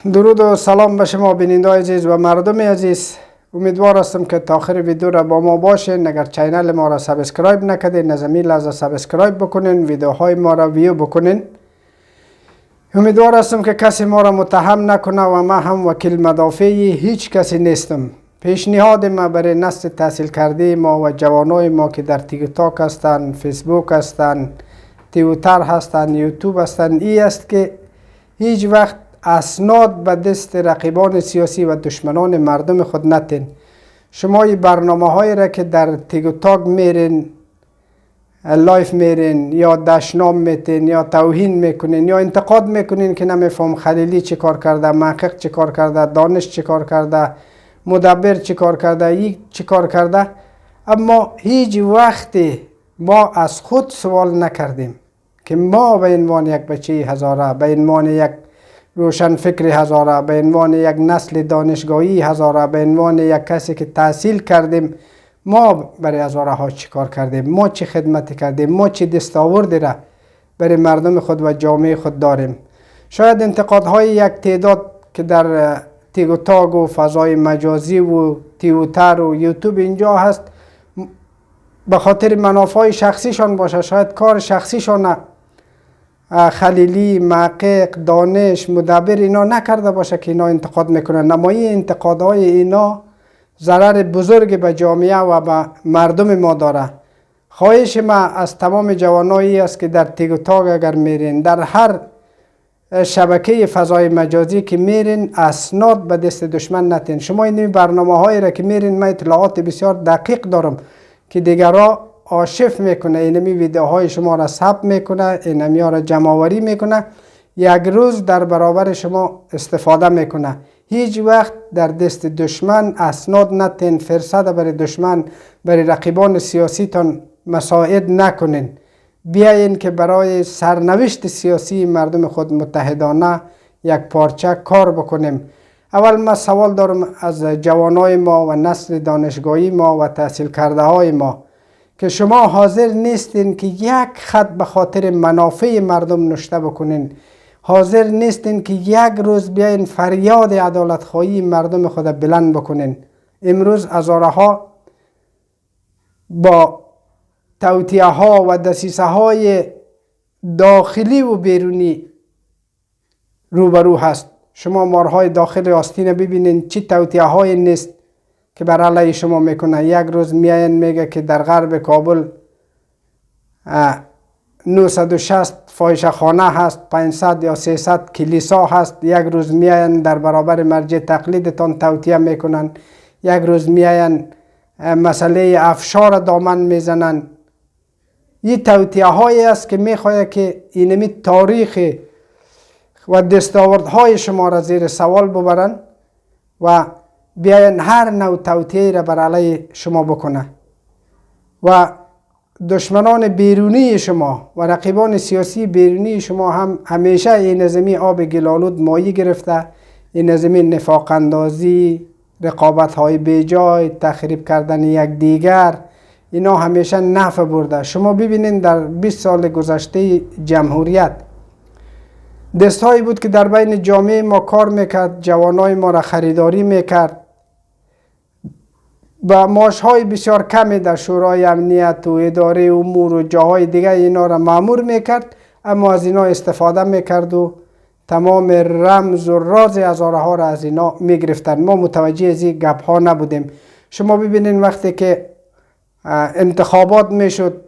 درود و سلام به شما بیننده عزیز و مردم عزیز. امیدوار هستم که تا آخر ویدیو را با ما باشین. اگر چینل ما را سابسکرایب نکردین از همین لحظه سابسکرایب بکنین، ویدیوهای ما را ویو بکنین. امیدوار هستم که کسی ما را متهم نکنه و ما هم وکیل مدافعی هیچ کسی نیستم. پیشنهاد ما برای نسل تحصیل کرده ما و جوانای ما که در تیک تاک هستند، فیسبوک هستند، توییتر هستند، یوتیوب هستند این است که هیچ وقت اسناد به دست رقیبان سیاسی و دشمنان مردم خود نتین. شما این برنامه هایی را که در تیک تاک میرین، لایف میرین یا دشنام میتین یا توهین میکنین یا انتقاد میکنین که نمیفهم خلیلی چی کار کرده، محقق چی کار کرده، دانش چی کار کرده، مدبر چی کار کرده، یک چی کار کرده، اما هیچ وقت ما از خود سوال نکردیم که ما به عنوان یک بچه هزاره، به عنوان یک روشن فکر هزاره، به عنوان یک نسل دانشگاهی هزاره، به عنوان یک کسی که تحصیل کردیم، ما برای هزاره ها چی کار کردیم، ما چی خدمت کردیم، ما چی دستاوردی را برای مردم خود و جامعه خود داریم. شاید انتقادهای یک تعداد که در تیک تاک و فضای مجازی و توییتر و یوتیوب اینجا هست به خاطر منافع شخصیشان باشه، شاید کار شخصیشان خلیلی، محقق، دانش، مدبر اینا نکرده باشه که اینا انتقاد میکنن، اما این انتقادهای اینا ضرر بزرگ به جامعه و به مردم ما داره. خواهش ما از تمام جوانایی است که در تیک تاک اگر میرین، در هر شبکه فضای مجازی که میرین، اسناد به دست دشمن نتین. شما این برنامه هایی را که میرین، من اطلاعات بسیار دقیق دارم که دیگرها آرشیو میکنه، اینمی ویدیوهای شما را ثبت میکنه، اینمی ها را جمع آوری میکنه، یک روز در برابر شما استفاده میکنه. هیچ وقت در دست دشمن اسناد نتین، فرصت برای دشمن، برای رقیبان سیاسی تان مساعد نکنین. بیاین که برای سرنوشت سیاسی مردم خود متحدانه یک پارچه کار بکنیم. اول ما سوال دارم از جوانای ما و نسل دانشگاهی ما و تحصیل کرده های ما که شما حاضر نیستین که یک خط به خاطر منافع مردم نشته بکنین، حاضر نیستین که یک روز بیاین فریاد عدالت خواهی مردم خود بلند بکنین. امروز هزاره ها با توطئه ها و دسیسه های داخلی و بیرونی روبرو هست. شما مارهای داخل آستین ببینین چی توطئه های نیست که بر علیه شما میکنه. یک روز میاین میگه که در غرب کابل 960 فاحشه خانه هست، 500 یا 300 کلیسا هست. یک روز میاین در برابر مرجع تقلیدتان توطئه میکنن. یک روز میاین مسئله افشار دامن میزنن. این توطئه هایی است که میخواد که اینمی تاریخ و دستاوردهای شما را زیر سوال ببرن و بیاین هر نوع توطئه را بر علیه شما بکنه. و دشمنان بیرونی شما و رقیبان سیاسی بیرونی شما هم همیشه این نظمی آب گلالود مایی گرفته، این نظمی نفاق اندازی، رقابت های بیجای، تخریب کردن یک دیگر، اینا همیشه نفع برده. شما ببینین در 20 سال گذشته جمهوریت دستهایی بود که در بین جامعه ما کار میکرد، جوانای ما را خریداری میکرد، با معاشهای بسیار کمی در شورای امنیت و اداره امور و جاهای دیگه اینا را مأمور میکرد، اما از اینا استفاده میکرد و تمام رمز و راز هزاره ها را از اینا میگرفتن. ما متوجه از این گپ ها نبودیم. شما ببینین وقتی که انتخابات میشد،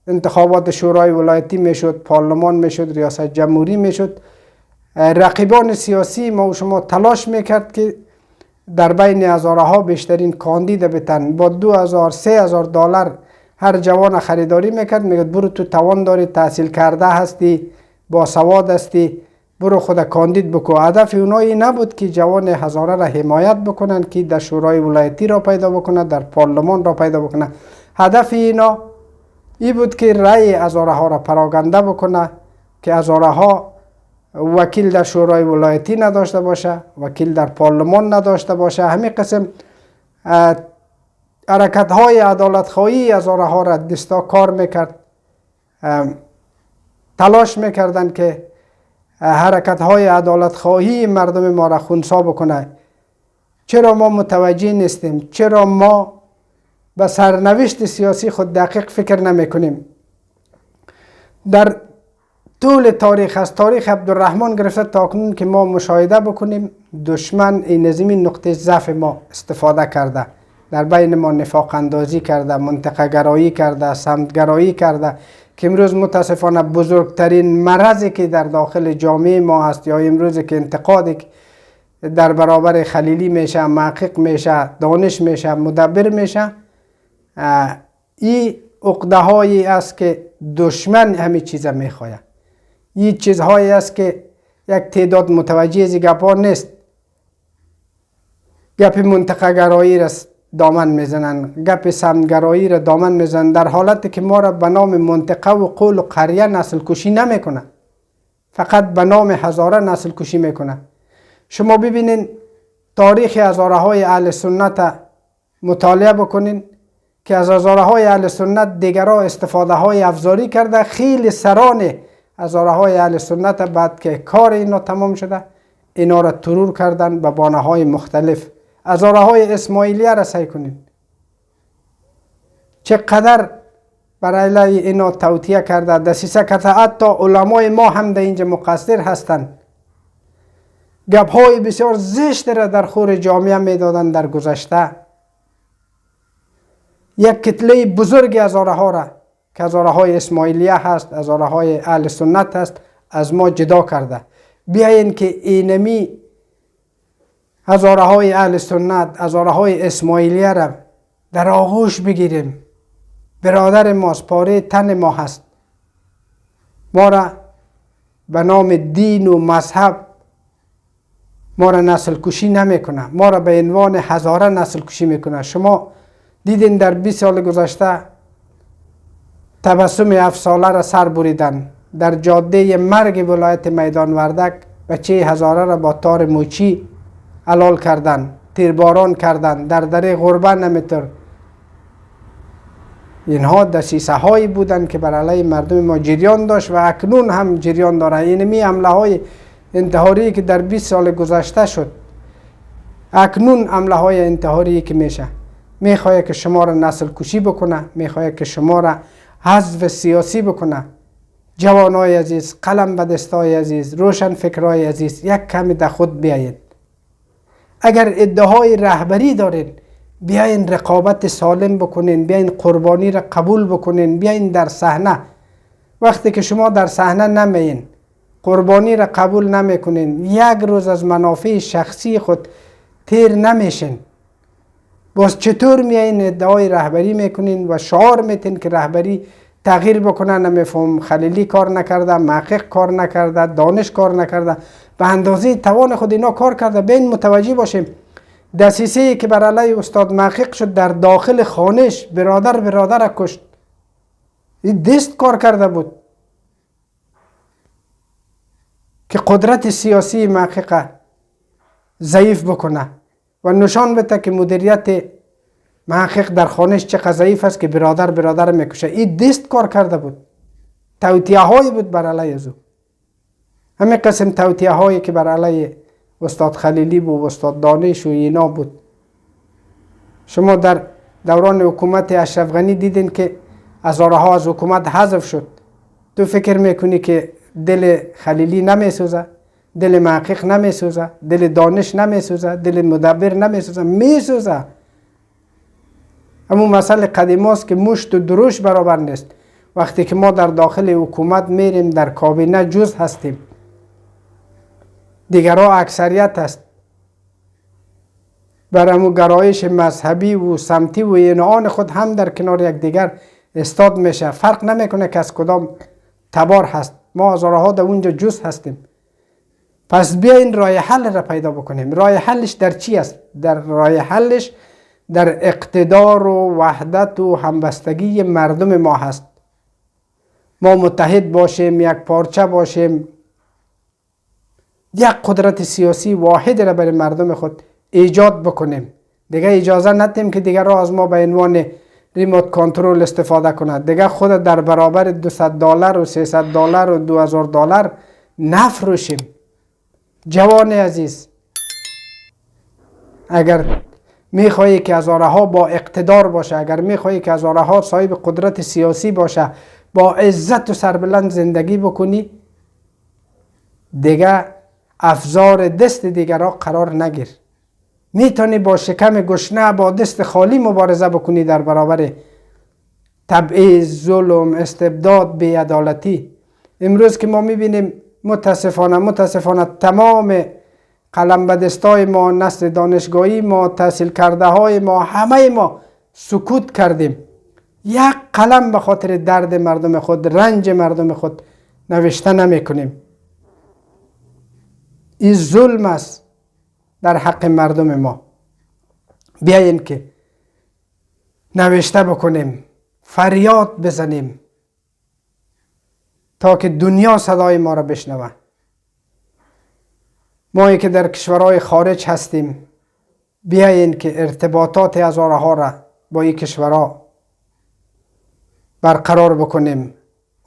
انتخابات شورای ولایتی میشد، پارلمان میشد، ریاست جمهوری میشد، رقیبان سیاسی ما و شما تلاش میکرد که در بین هزاره ها بیشترین کاندید بتن. با 2000-3000 دلار هر جوان خریداری میکرد، میگد برو تو توان داری، تحصیل کرده هستی، با سواد هستی، برو خود کاندید بکو. هدف اونایی نبود که جوان هزاره را حمایت بکنن که در شورای ولایتی را پیدا بکنه، در پارلمان را پیدا بکنه. هدف اینا ای بود که رأی هزاره ها را پراگنده بکنه که هزاره ها وکیل در شورای ولایتی نداشته باشه، وکیل در پارلمان نداشته باشه. همین قسم حرکت های عدالت خواهی هزاره ها را دستا کار میکرد، تلاش میکردن که حرکت های عدالت خواهی مردم ما را خونسا بکنه. چرا ما متوجه نیستیم؟ چرا ما به سرنوشت سیاسی خود دقیق فکر نمی کنیم؟ در طول تاریخ، از تاریخ عبدالرحمن گرفته تا اکنون که ما مشاهده بکنیم، دشمن این از این نقطه ضعف ما استفاده کرده، در بین ما نفاق اندازی کرده، منطقه گرایی کرده، سمت گرایی کرده، که امروز متاسفانه بزرگترین مرضی که در داخل جامعه ما هست، یا امروز که انتقادی در برابر خلیلی میشه، محقق میشه، دانش میشه، مدبر میشه، این عقده هایی است که دشمن همه چیز میخواهد. این چیزهایی است که یک تعداد متوجه از گپا نیست. گپ منطقه گرایی را دامن میزنن، گپ سمتگرایی را دامن میزنن، در حالتی که ما را به نام منطقه و قول و قریه نسل کشی نمیکنه، فقط به نام هزاره نسل کشی میکنه. شما ببینین تاریخ هزاره های اهل سنت مطالعه بکنین که از هزاره های اهل سنت دیگرها استفاده های افزاری کرده. خیلی سران هزاره های اهل سنت بعد که کار اینا تمام شده، اینا را ترور کردن به بانه های مختلف. هزاره های اسماعیلیه را سعی کنین چقدر برای علیه اینا توطیه کرده، دسیسه کرده. حتی علمای ما هم در اینجا مقصر هستند. گپ های بسیار زشت را در خور جامعه میدادن در گذشته. یک کتله بزرگی هزاره ها را که هزاره های اسماعیلیه هست، هزاره های اهل سنت هست، از ما جدا کرده. بیاین که اینمی هزاره های اهل سنت، هزاره های اسماعیلیه را در آغوش بگیریم. برادر ماست، پاره تن ما هست. ما را به نام دین و مذهب ما را نسل کشی نمی کنه، ما را به عنوان هزاره نسل کشی میکنه. شما دیدین در 20 سال گذشته تبسم 7 ساله را سر بریدن. در جاده مرگ ولایت میدان وردک بچه هزاره را با تار موچی علال کردن، تیرباران کردن. در دره غربه نمیتر. اینها دسیسه هایی بودن که بر علیه مردم ما جریان داشت و اکنون هم جریان داره. اینمی حمله های انتحاری که در 20 سال گذشته شد، اکنون حمله های انتحاری که میشه، میخواد که شما را نسل کشی بکنه، میخواد که شما را حذف سیاسی بکنه. جوانای عزیز، قلم به دستای عزیز، روشن فکرای عزیز، یک کمی در خود بیایید. اگر ادعای رهبری دارین، بیاین رقابت سالم بکنین، بیاین قربانی را قبول بکنین، بیاین در صحنه. وقتی که شما در صحنه نمیین، قربانی را قبول نمیکنین، یک روز از منافع شخصی خود تیر نمیشین، باز چطور میایین ادعای رهبری میکنین و شعار میتین که رهبری تغییر بکنه؟ نمیفهم. خلیلی کار نکرده، محقق کار نکرده، دانش کار نکرده، به اندازه توان خود اینا کار کرده. بین متوجه باشیم دسیسه‌ای که بر علیه استاد محقق شد در داخل خانش برادر کشت. این دست کار کرده بود که قدرت سیاسی محقق ضعیف بکنه و نشان بده که مدیریت محقق در خانش چقدر ضعیف است که برادر میکشه. این دست کار کرده بود. توطیه هایی بود بر علیه او. همین قسم توطیه هایی که بر علیه استاد خلیلی بود، استاد دانش و اینا بود. شما در دوران حکومت اشرف غنی دیدین که هزارها از حکومت حذف شد. تو فکر میکنی که دل خلیلی نمیسوزه؟ دل محقق نمیسوزه؟ دل دانش نمیسوزه؟ دل مدبر نمیسوزه؟ میسوزه. اما مسئله قدیم است که مشت و دروش برابر نیست. وقتی که ما در داخل حکومت میریم، در کابینه جز هستیم، دیگرها اکثریت است. برامو گرایش مذهبی و سمتی و اینان خود هم در کنار یک دیگر استاد میشه. فرق نمیکنه که از کدام تبار هست. ما هزارها در اونجا جز هستیم. پس بیاین راه حل را پیدا بکنیم. راه حلش در چی است؟ در راه حلش در اقتدار و وحدت و همبستگی مردم ما هست. ما متحد باشیم، یک پارچه باشیم، یک قدرت سیاسی واحد را برای مردم خود ایجاد بکنیم. دیگه اجازه ندیم که دیگر را از ما به عنوان ریموت کنترل استفاده کنند. دیگه خود در برابر $200 و $300 و $2000 نفروشیم. جوان عزیز، اگر میخواهی که هزارها با اقتدار باشه، اگر میخواهی که هزارها صاحب قدرت سیاسی باشه، با عزت و سربلند زندگی بکنی، دیگه افزار دست دیگرها قرار نگیر. میتونی با شکم گشنه با دست خالی مبارزه بکنی در برابر تبعیض، ظلم، استبداد، بی‌عدالتی. امروز که ما میبینیم متاسفانه تمام قلم به دستای ما، نسل دانشگاهی ما، تحصیل کرده های ما، همه ما سکوت کردیم. یک قلم به خاطر درد مردم خود، رنج مردم خود نوشته نمی کنیم. این ظلم است در حق مردم ما. بیاین که نوشته بکنیم، فریاد بزنیم تا که دنیا صدای ما را بشنوه. ما که در کشورهای خارج هستیم، بیاین که ارتباطات هزارها را با این کشورها برقرار بکنیم،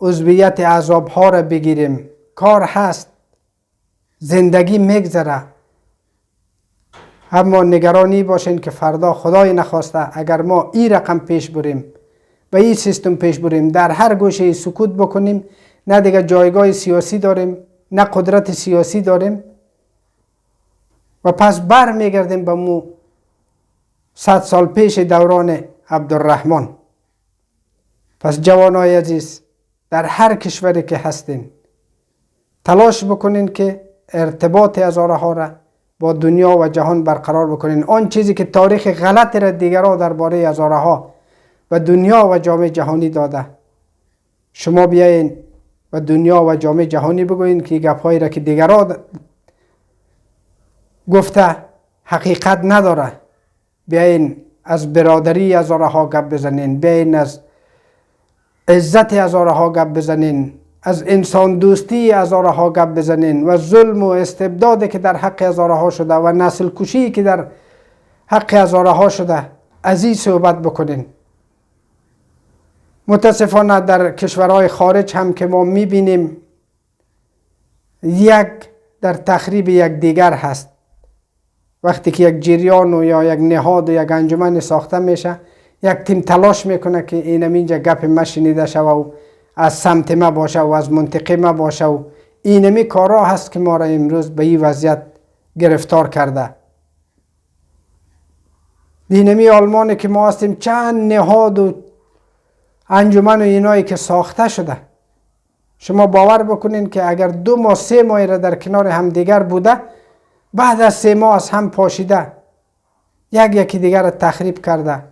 عضویت احزابها را بگیریم. کار هست، زندگی میگذره، اما نگرانی باشین که فردا خدای نخواسته اگر ما این رقم پیش بریم و این سیستم پیش بریم، در هر گوشه سکوت بکنیم، نه دیگه جایگاه سیاسی داریم، نه قدرت سیاسی داریم، و پس بر میگردیم به مو 100 سال پیش دوران عبدالرحمن. پس جوانای عزیز، در هر کشوری که هستین تلاش بکنین که ارتباط هزارها را با دنیا و جهان برقرار بکنین. آن چیزی که تاریخ غلط را دیگرها درباره هزارها و دنیا و جامعه جهانی داده، شما بیاین و دنیا و جامعه جهانی بگوین که گپ‌هایی را که دیگرها گفته حقیقت نداره. بیاین از برادری هزارها گپ بزنین، بیاین از عزت هزارها گپ بزنین، از انسان دوستی هزارها گپ بزنین، و ظلم و استبدادی که در حق هزارها شده و نسل کشی که در حق هزارها شده از این صحبت بکنین. متاسفانه در کشورهای خارج هم که ما میبینیم یک در تخریب یک دیگر هست. وقتی که یک جریان و یا یک نهاد و یک انجمن ساخته میشه، یک تیم تلاش میکنه که اینم اینجا گپ ما شنیده شوه و از سمت ما باشه و از منطقه ما باشه، و اینمی کارا هست که ما را امروز به این وضعیت گرفتار کرده. اینمی آلمانی که ما هستیم، چند نهاد و انجمن و اینایی که ساخته شده. شما باور بکنین که اگر 2 ماه 3 ماه را در کنار هم دیگر بوده، بعد از 3 ماه از هم پاشیده، یکی دیگر را تخریب کرده.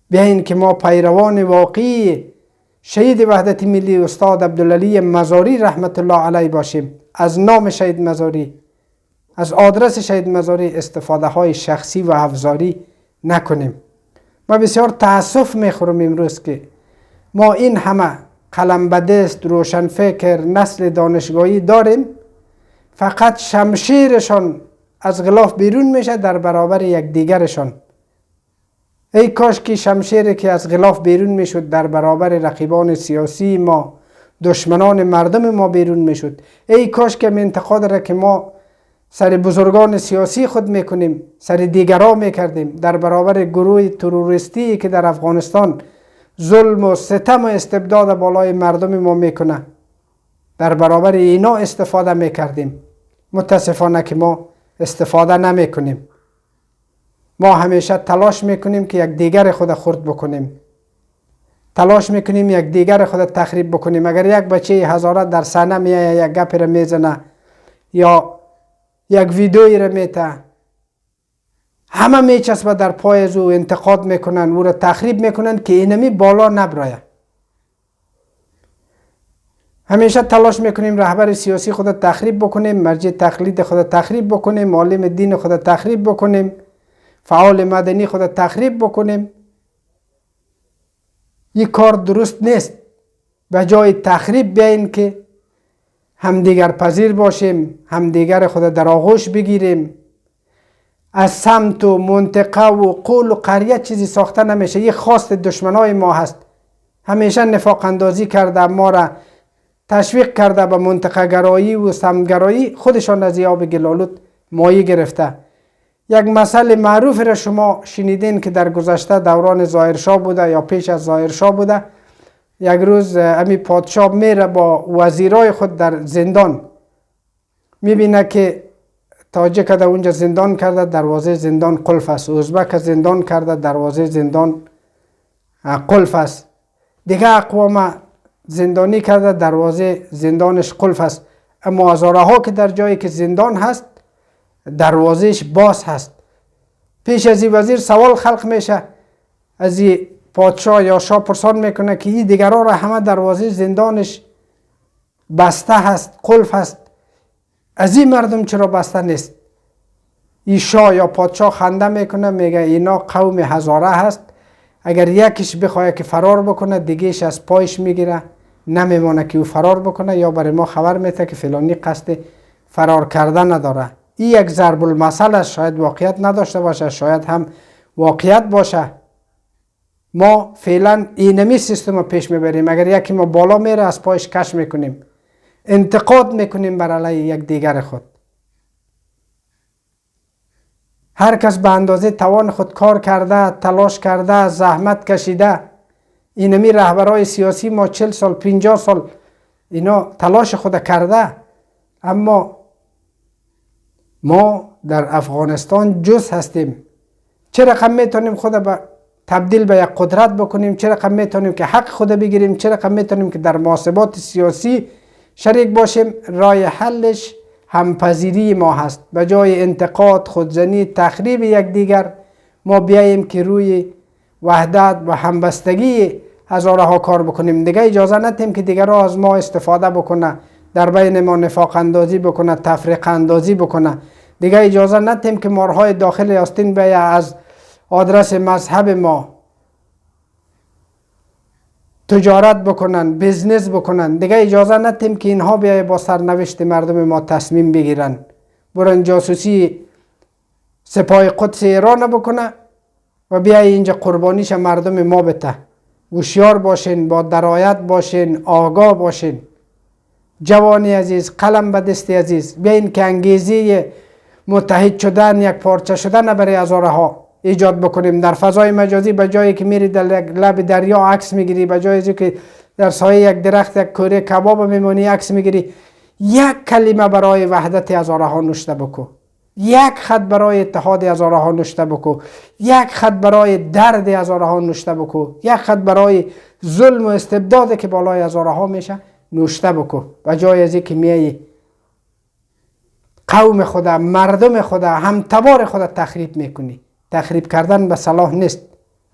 بیاین که ما پیروان واقعی شهید وحدت ملی استاد عبدالعلی مزاری رحمت الله علیه باشیم. از نام شهید مزاری، از آدرس شهید مزاری استفاده های شخصی و افزاری نکنیم. ما بسیار تاسف میخورم امروز که ما این همه قلم به دست، روشن فکر، نسل دانشگاهی داریم، فقط شمشیرشان از غلاف بیرون میشه در برابر یک دیگرشان. ای کاش که شمشیری که از غلاف بیرون میشد در برابر رقیبان سیاسی ما، دشمنان مردم ما بیرون میشد. ای کاش که انتقاد را که ما سر بزرگان سیاسی خود میکنیم، سر دیگرها میکردیم در برابر گروه تروریستی که در افغانستان ظلم و ستم و استبداد بالای مردم ما میکنه، در برابر اینا استفاده میکردیم. متاسفانه که ما استفاده نمیکنیم. ما همیشه تلاش میکنیم که یک دیگر خود خرد بکنیم، تلاش میکنیم یک دیگر خود تخریب بکنیم. اگر یک بچه هزاره در صحنه میایه، یک گپی را میزنه یا یک ویدیویی را میته، همه میچسبه در پای او، انتقاد میکنن، او را تخریب میکنن که اینمی بالا نبرایه. همیشه تلاش میکنیم رهبر سیاسی خود تخریب بکنیم، مرجع تقلید خود تخریب بکنیم، عالم دین خود تخریب بکنیم، فعال مدنی خود تخریب بکنیم. این کار درست نیست. به جای تخریب بیاین که همدیگر پذیر باشیم، همدیگر خود در آغوش بگیریم. از سمت و منطقه و قول و قریه چیزی ساخته نمیشه. یه خواست دشمنای ما هست. همیشه نفاق اندازی کرده، ما را تشویق کرده به منطقه گرایی و سمت‌گرایی، خودشان از آب گلالود مایه گرفته. یک مسئله معروف را شما شنیدین که در گذشته دوران ظاهرشاه بوده یا پیش از ظاهرشاه بوده. یک روز امی پادشاه میره با وزیرای خود در زندان، میبینه که تاجک در اونجا زندان کرده، دروازه زندان قلف است. ازبک زندان کرده، دروازه زندان قلف است. دیگه اقوام زندانی کرده، دروازه زندانش قلف است. اما هزاره ها که در جایی که زندان هست دروازهش باز هست. پیش از این وزیر سوال خلق میشه، از این پادشاه یا شاه پرسان میکنه که این دیگران را همه دروازه زندانش بسته هست، قلف هست، از این مردم چرا بسته نیست؟ این شاه یا پادشاه خنده میکنه، میگه اینا قوم هزاره هست، اگر یکیش بخواه که فرار بکنه دیگهش از پایش میگیره، نمیمانه که او فرار بکنه یا برای ما خبر میده که فلانی قصد فرار کردن نداره. این یک ضرب المثل است، شاید واقعیت نداشته باشه، شاید هم واقعیت باشه. ما فعلا اینمی سیستم رو پیش میبریم. اگر یکی ما بالا میره از پایش کش میکنیم، انتقاد میکنیم بر علیه یک دیگر خود. هر کس به اندازه توان خود کار کرده، تلاش کرده، زحمت کشیده. اینمی رهبرای سیاسی ما 40 سال 50 سال اینا تلاش خود کرده، اما ما در افغانستان جز هستیم. چه رقم میتونیم خود تبدیل به یک قدرت بکنیم، چه رقم میتونیم که حق خود بگیریم، چه رقم میتونیم که در محاسبات سیاسی شریک باشیم. راه حلش همپذیری ما هست. به جای انتقاد، خودزنی، تخریب یکدیگر، ما بیاییم که روی وحدت و همبستگی هزاره ها کار بکنیم. دیگه اجازه ندیم که دیگران از ما استفاده بکنه، در بین ما نفاق اندازی بکنه، تفریق اندازی بکنه. دیگه اجازه ندیم که مارهای داخل آستین بیا از آدرس مذهب ما تجارت بکنن، بزنس بکنن. دیگه اجازه ندیم که اینها بیای با سرنوشت مردم ما تصمیم بگیرن، برن جاسوسی سپاه قدس ایران بکنه و بیای اینجا قربانیش مردم ما بده. هوشیار باشین، با درایت باشین، آگاه باشین. جوانی عزیز، قلم به دست عزیز، بیاین که انگیزه متحد شدن، یک پارچه شدن برای هزاره ها ایجاد بکنیم. در فضای مجازی به جایی که میری در لب دریا عکس میگیری، به جایی که در سایه یک درخت یک کوره کباب میمونی عکس میگیری، یک کلمه برای وحدت هزاره ها نوشته بکو، یک خط برای اتحاد هزاره ها نوشته بکو، یک خط برای درد هزاره ها نوشته بکو، یک خط برای ظلم و استبداد که بالای هزاره ها میشه نوشته بکو. به جای از اینکه میای قوم خدا، مردم خدا، همتبار خدا تخریب میکنی. تخریب کردن به صلاح نیست.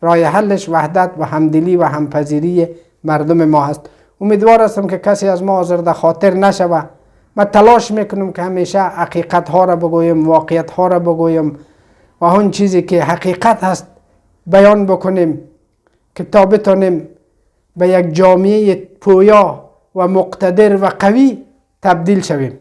راه حلش وحدت و همدلی و همپذیری مردم ما هست. امیدوار هستم که کسی از ما آزرده خاطر نشوه. من تلاش میکنم که همیشه حقیقت ها را بگویم، واقعیت ها را بگویم و اون چیزی که حقیقت هست بیان بکنیم که تا بتونیم به یک جامعه پویا و مقتدر و قوی تبدیل شویم.